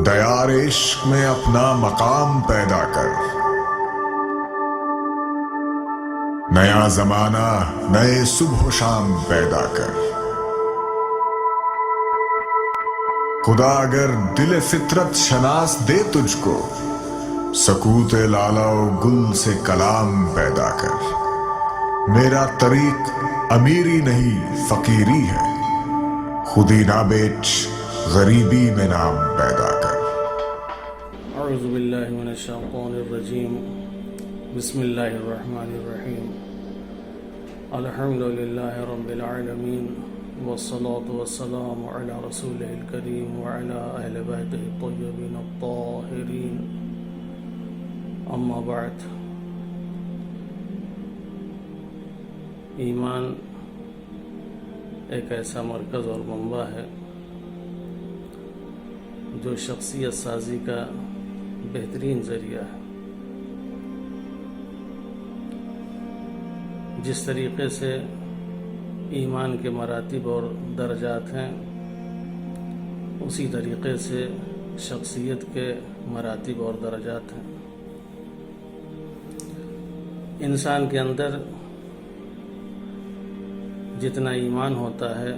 دیار عشق میں اپنا مقام پیدا کر، نیا زمانہ نئے صبح و شام پیدا کر۔ خدا اگر دل فطرت شناس دے تجھ کو، سکوت لالا و گل سے کلام پیدا کر۔ میرا طریق امیری نہیں فقیری ہے، خودی نہ بیچ غریبی میں نام پیدا کر۔ اعوذ باللہ من الشیطان الرجیم، بسم اللہ الرحمن الرحیم، الحمد للہ رب العالمین، والصلاة والسلام علی رسولہ الکریم وعلی اہل بیتہ الطیبین الطاہرین، اما بعد۔ ایمان ایک ایسا مرکز اور منبع ہے جو شخصیت سازی کا بہترین ذریعہ ہے۔ جس طریقے سے ایمان کے مراتب اور درجات ہیں، اسی طریقے سے شخصیت کے مراتب اور درجات ہیں۔ انسان کے اندر جتنا ایمان ہوتا ہے،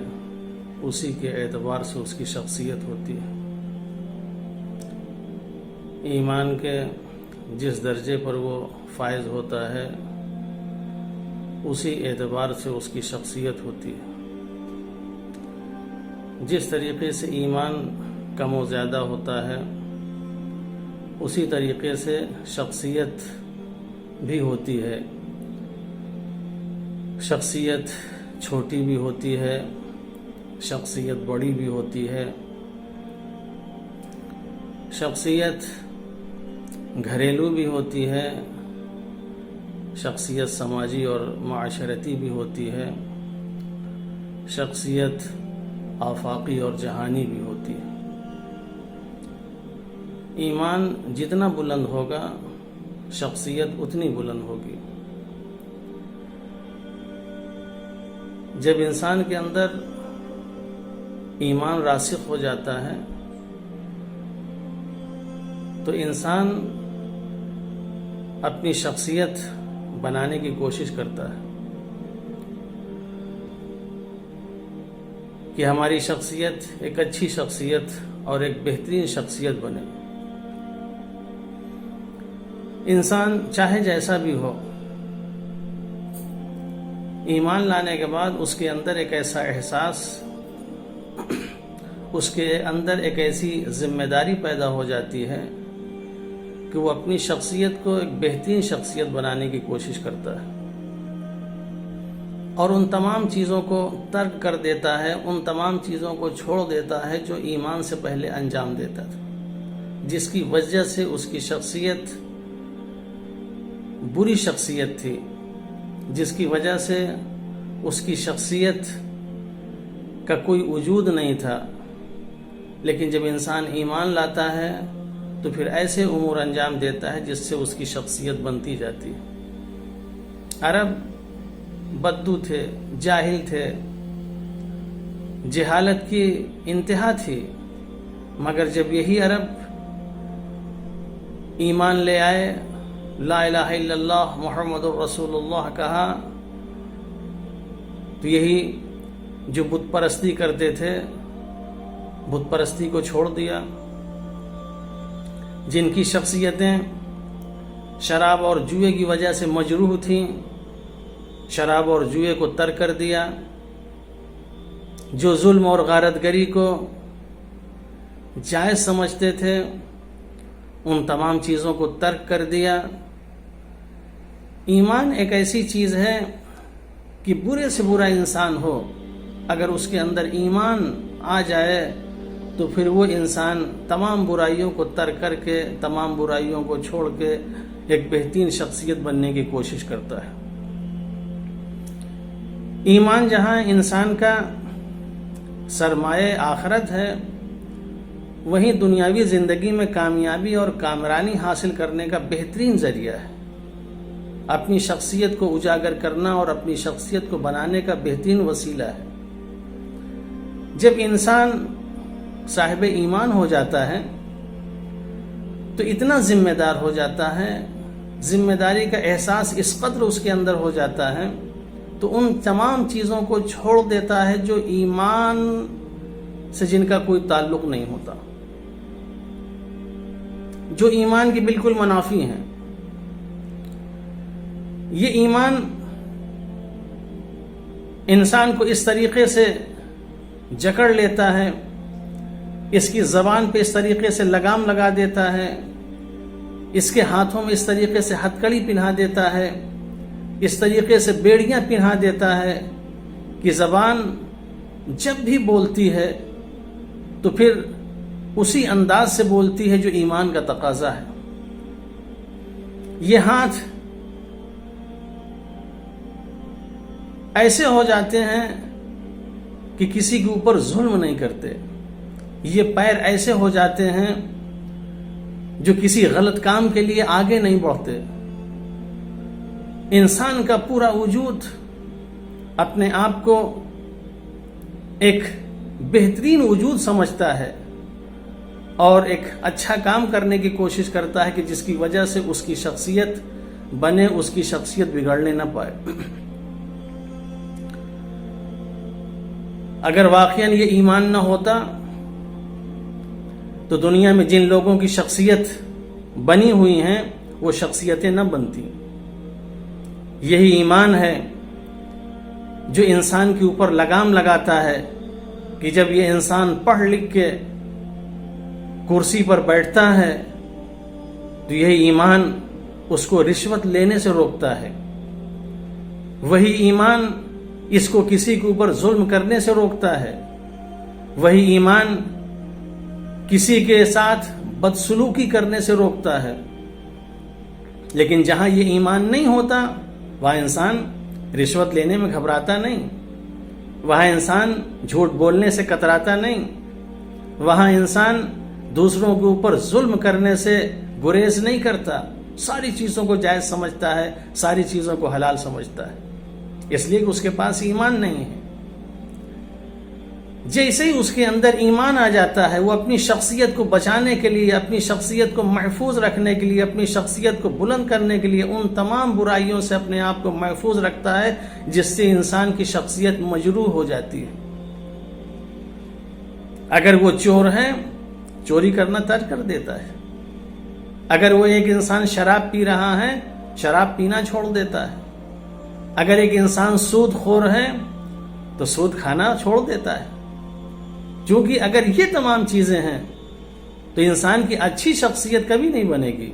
اسی کے اعتبار سے اس کی شخصیت ہوتی ہے۔ ایمان کے جس درجے پر وہ فائز ہوتا ہے، اسی اعتبار سے اس کی شخصیت ہوتی ہے۔ جس طریقے سے ایمان کم و زیادہ ہوتا ہے، اسی طریقے سے شخصیت بھی ہوتی ہے۔ شخصیت چھوٹی بھی ہوتی ہے، شخصیت بڑی بھی ہوتی ہے۔ شخصیت گھریلو بھی ہوتی ہے، شخصیت سماجی اور معاشرتی بھی ہوتی ہے، شخصیت آفاقی اور جہانی بھی ہوتی ہے۔ ایمان جتنا بلند ہوگا، شخصیت اتنی بلند ہوگی۔ جب انسان کے اندر ایمان راسخ ہو جاتا ہے تو انسان اپنی شخصیت بنانے کی کوشش کرتا ہے کہ ہماری شخصیت ایک اچھی شخصیت اور ایک بہترین شخصیت بنے۔ انسان چاہے جیسا بھی ہو، ایمان لانے کے بعد اس کے اندر ایک ایسا احساس، اس کے اندر ایک ایسی ذمہ داری پیدا ہو جاتی ہے کہ وہ اپنی شخصیت کو ایک بہترین شخصیت بنانے کی کوشش کرتا ہے، اور ان تمام چیزوں کو ترک کر دیتا ہے، ان تمام چیزوں کو چھوڑ دیتا ہے جو ایمان سے پہلے انجام دیتا تھا، جس کی وجہ سے اس کی شخصیت بری شخصیت تھی، جس کی وجہ سے اس کی شخصیت کا کوئی وجود نہیں تھا۔ لیکن جب انسان ایمان لاتا ہے تو پھر ایسے امور انجام دیتا ہے جس سے اس کی شخصیت بنتی جاتی ہے۔ عرب بدو تھے، جاہل تھے، جہالت کی انتہا تھی، مگر جب یہی عرب ایمان لے آئے، لا الہ الا اللہ محمد الرسول اللہ کہا، تو یہی جو بت پرستی کرتے تھے، بت پرستی کو چھوڑ دیا۔ جن کی شخصیتیں شراب اور جوئے کی وجہ سے مجروح تھیں، شراب اور جوئے کو ترک کر دیا۔ جو ظلم اور غارت گری کو جائز سمجھتے تھے، ان تمام چیزوں کو ترک کر دیا۔ ایمان ایک ایسی چیز ہے کہ برے سے برا انسان ہو، اگر اس کے اندر ایمان آ جائے تو پھر وہ انسان تمام برائیوں کو ترک کر کے، تمام برائیوں کو چھوڑ کے ایک بہترین شخصیت بننے کی کوشش کرتا ہے۔ ایمان جہاں انسان کا سرمایہ آخرت ہے، وہیں دنیاوی زندگی میں کامیابی اور کامرانی حاصل کرنے کا بہترین ذریعہ ہے۔ اپنی شخصیت کو اجاگر کرنا اور اپنی شخصیت کو بنانے کا بہترین وسیلہ ہے۔ جب انسان صاحب ایمان ہو جاتا ہے تو اتنا ذمہ دار ہو جاتا ہے، ذمہ داری کا احساس اس قدر اس کے اندر ہو جاتا ہے، تو ان تمام چیزوں کو چھوڑ دیتا ہے جو ایمان سے جن کا کوئی تعلق نہیں ہوتا، جو ایمان کی بالکل منافی ہیں۔ یہ ایمان انسان کو اس طریقے سے جکڑ لیتا ہے، اس کی زبان پہ اس طریقے سے لگام لگا دیتا ہے، اس کے ہاتھوں میں اس طریقے سے ہتھکڑی پہنا دیتا ہے، اس طریقے سے بیڑیاں پہنا دیتا ہے کہ زبان جب بھی بولتی ہے تو پھر اسی انداز سے بولتی ہے جو ایمان کا تقاضا ہے۔ یہ ہاتھ ایسے ہو جاتے ہیں کہ کسی کے اوپر ظلم نہیں کرتے، یہ پیر ایسے ہو جاتے ہیں جو کسی غلط کام کے لیے آگے نہیں بڑھتے۔ انسان کا پورا وجود اپنے آپ کو ایک بہترین وجود سمجھتا ہے اور ایک اچھا کام کرنے کی کوشش کرتا ہے کہ جس کی وجہ سے اس کی شخصیت بنے، اس کی شخصیت بگڑنے نہ پائے۔ اگر واقعاً یہ ایمان نہ ہوتا تو دنیا میں جن لوگوں کی شخصیت بنی ہوئی ہیں وہ شخصیتیں نہ بنتی۔ یہی ایمان ہے جو انسان کے اوپر لگام لگاتا ہے کہ جب یہ انسان پڑھ لکھ کے کرسی پر بیٹھتا ہے تو یہی ایمان اس کو رشوت لینے سے روکتا ہے، وہی ایمان اس کو کسی کے اوپر ظلم کرنے سے روکتا ہے، وہی ایمان کسی کے ساتھ بدسلوکی کرنے سے روکتا ہے۔ لیکن جہاں یہ ایمان نہیں ہوتا وہاں انسان رشوت لینے میں گھبراتا نہیں، وہاں انسان جھوٹ بولنے سے کتراتا نہیں، وہاں انسان دوسروں کے اوپر ظلم کرنے سے گریز نہیں کرتا، ساری چیزوں کو جائز سمجھتا ہے، ساری چیزوں کو حلال سمجھتا ہے، اس لیے کہ اس کے پاس ایمان نہیں ہے۔ جیسے ہی اس کے اندر ایمان آ جاتا ہے وہ اپنی شخصیت کو بچانے کے لیے، اپنی شخصیت کو محفوظ رکھنے کے لیے، اپنی شخصیت کو بلند کرنے کے لیے ان تمام برائیوں سے اپنے آپ کو محفوظ رکھتا ہے جس سے انسان کی شخصیت مجروح ہو جاتی ہے۔ اگر وہ چور ہے چوری کرنا ترک کر دیتا ہے، اگر وہ ایک انسان شراب پی رہا ہے شراب پینا چھوڑ دیتا ہے، اگر ایک انسان سود خور ہے تو سود کھانا چھوڑ دیتا ہے، کیونکہ اگر یہ تمام چیزیں ہیں تو انسان کی اچھی شخصیت کبھی نہیں بنے گی،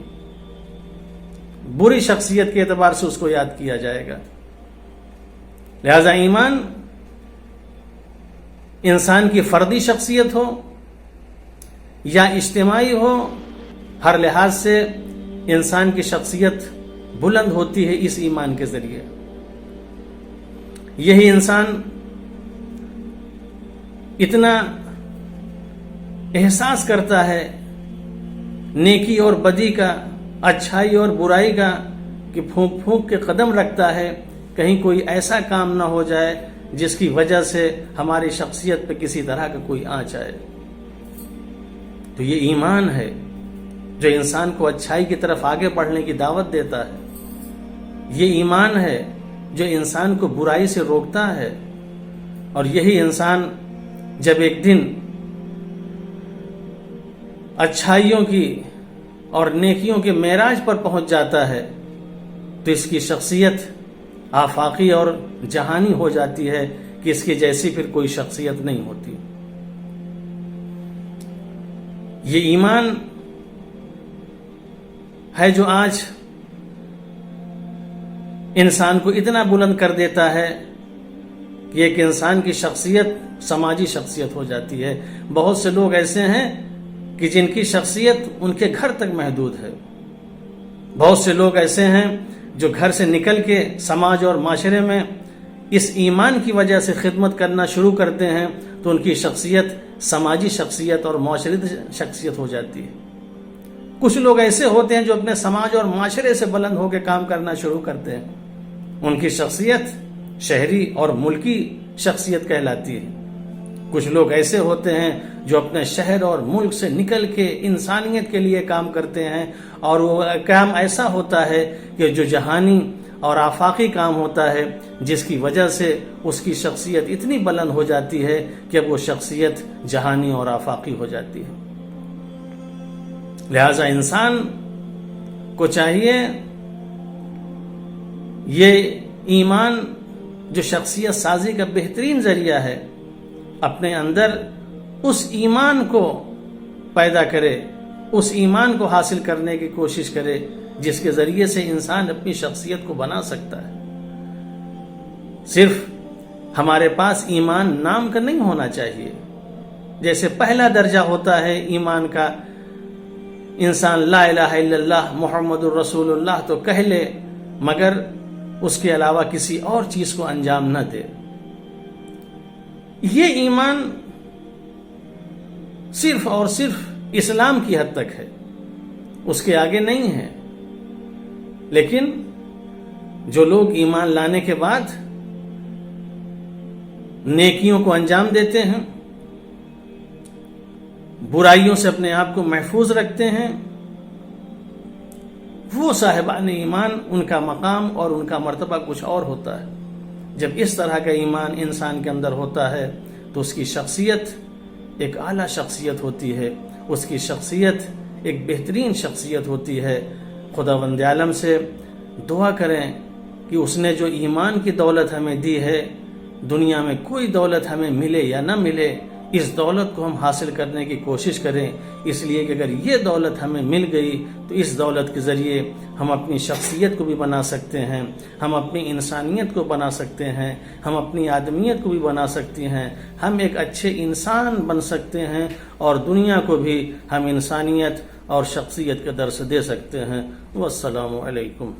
بری شخصیت کے اعتبار سے اس کو یاد کیا جائے گا۔ لہذا ایمان انسان کی فردی شخصیت ہو یا اجتماعی ہو، ہر لحاظ سے انسان کی شخصیت بلند ہوتی ہے اس ایمان کے ذریعے۔ یہی انسان اتنا احساس کرتا ہے نیکی اور بدی کا، اچھائی اور برائی کا، کہ پھونک پھونک کے قدم رکھتا ہے کہیں کوئی ایسا کام نہ ہو جائے جس کی وجہ سے ہماری شخصیت پہ کسی طرح کا کوئی آنچ آئے۔ تو یہ ایمان ہے جو انسان کو اچھائی کی طرف آگے بڑھنے کی دعوت دیتا ہے، یہ ایمان ہے جو انسان کو برائی سے روکتا ہے، اور یہی انسان جب ایک دن اچھائیوں کی اور نیکیوں کے معراج پر پہنچ جاتا ہے تو اس کی شخصیت آفاقی اور جہانی ہو جاتی ہے کہ اس کی جیسی پھر کوئی شخصیت نہیں ہوتی۔ یہ ایمان ہے جو آج انسان کو اتنا بلند کر دیتا ہے کہ ایک انسان کی شخصیت سماجی شخصیت ہو جاتی ہے۔ بہت سے لوگ ایسے ہیں کہ جن کی شخصیت ان کے گھر تک محدود ہے، بہت سے لوگ ایسے ہیں جو گھر سے نکل کے سماج اور معاشرے میں اس ایمان کی وجہ سے خدمت کرنا شروع کرتے ہیں تو ان کی شخصیت سماجی شخصیت اور معاشرتی شخصیت ہو جاتی ہے۔ کچھ لوگ ایسے ہوتے ہیں جو اپنے سماج اور معاشرے سے بلند ہو کے کام کرنا شروع کرتے ہیں، ان کی شخصیت شہری اور ملکی شخصیت کہلاتی ہے۔ کچھ لوگ ایسے ہوتے ہیں جو اپنے شہر اور ملک سے نکل کے انسانیت کے لیے کام کرتے ہیں، اور وہ کام ایسا ہوتا ہے کہ جو جہانی اور آفاقی کام ہوتا ہے، جس کی وجہ سے اس کی شخصیت اتنی بلند ہو جاتی ہے کہ وہ شخصیت جہانی اور آفاقی ہو جاتی ہے۔ لہذا انسان کو چاہیے یہ ایمان جو شخصیت سازی کا بہترین ذریعہ ہے، اپنے اندر اس ایمان کو پیدا کرے، اس ایمان کو حاصل کرنے کی کوشش کرے جس کے ذریعے سے انسان اپنی شخصیت کو بنا سکتا ہے۔ صرف ہمارے پاس ایمان نام کا نہیں ہونا چاہیے۔ جیسے پہلا درجہ ہوتا ہے ایمان کا، انسان لا الہ الا اللہ محمد الرسول اللہ تو کہہ لے، مگر اس کے علاوہ کسی اور چیز کو انجام نہ دے۔ یہ ایمان صرف اور صرف اسلام کی حد تک ہے، اس کے آگے نہیں ہے۔ لیکن جو لوگ ایمان لانے کے بعد نیکیوں کو انجام دیتے ہیں، برائیوں سے اپنے آپ کو محفوظ رکھتے ہیں، وہ صاحبان ایمان، ان کا مقام اور ان کا مرتبہ کچھ اور ہوتا ہے۔ جب اس طرح کا ایمان انسان کے اندر ہوتا ہے تو اس کی شخصیت ایک اعلیٰ شخصیت ہوتی ہے، اس کی شخصیت ایک بہترین شخصیت ہوتی ہے۔ خداوند عالم سے دعا کریں کہ اس نے جو ایمان کی دولت ہمیں دی ہے، دنیا میں کوئی دولت ہمیں ملے یا نہ ملے، اس دولت کو ہم حاصل کرنے کی کوشش کریں، اس لیے کہ اگر یہ دولت ہمیں مل گئی تو اس دولت کے ذریعے ہم اپنی شخصیت کو بھی بنا سکتے ہیں، ہم اپنی انسانیت کو بنا سکتے ہیں، ہم اپنی آدمیت کو بھی بنا سکتے ہیں، ہم ایک اچھے انسان بن سکتے ہیں، اور دنیا کو بھی ہم انسانیت اور شخصیت کا درس دے سکتے ہیں۔ والسلام علیکم۔